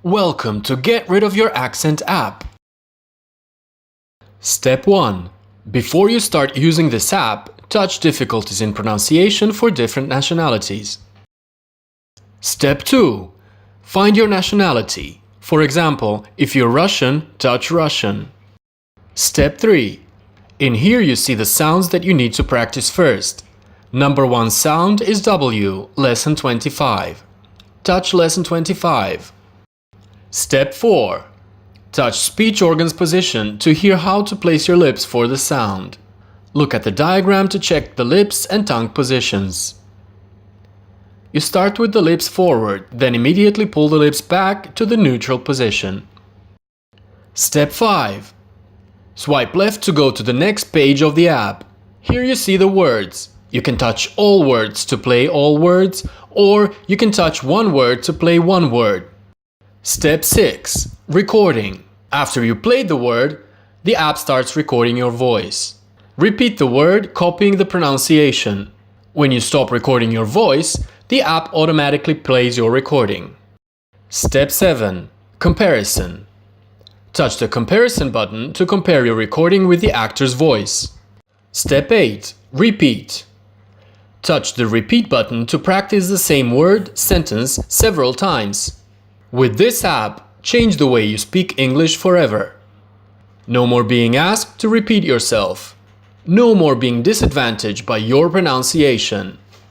Welcome to Get Rid of Your Accent app. Step 1. Before you start using this app, touch difficulties in pronunciation for different nationalities. Step 2. Find your nationality. For example, if you're Russian, touch Russian. Step 3. In here you see the sounds that you need to practice first. Number 1 sound is W, lesson 25. Touch lesson 25. Step 4. Touch speech organs position to hear how to place your lips for the sound. Look at the diagram to check the lips and tongue positions. You start with the lips forward, then immediately pull the lips back to the neutral position. Step 5. Swipe left to go to the next page of the app. Here you see the words. You can touch all words to play all words, or you can touch one word to play one word. Step 6. Recording. After you played the word, the app starts recording your voice. Repeat the word, copying the pronunciation. When you stop recording your voice, the app automatically plays your recording. Step 7. Comparison. Touch the comparison button to compare your recording with the actor's voice. Step 8. Repeat. Touch the repeat button to practice the same word, sentence several times. With this app, change the way you speak English forever. No more being asked to repeat yourself. No more being disadvantaged by your pronunciation.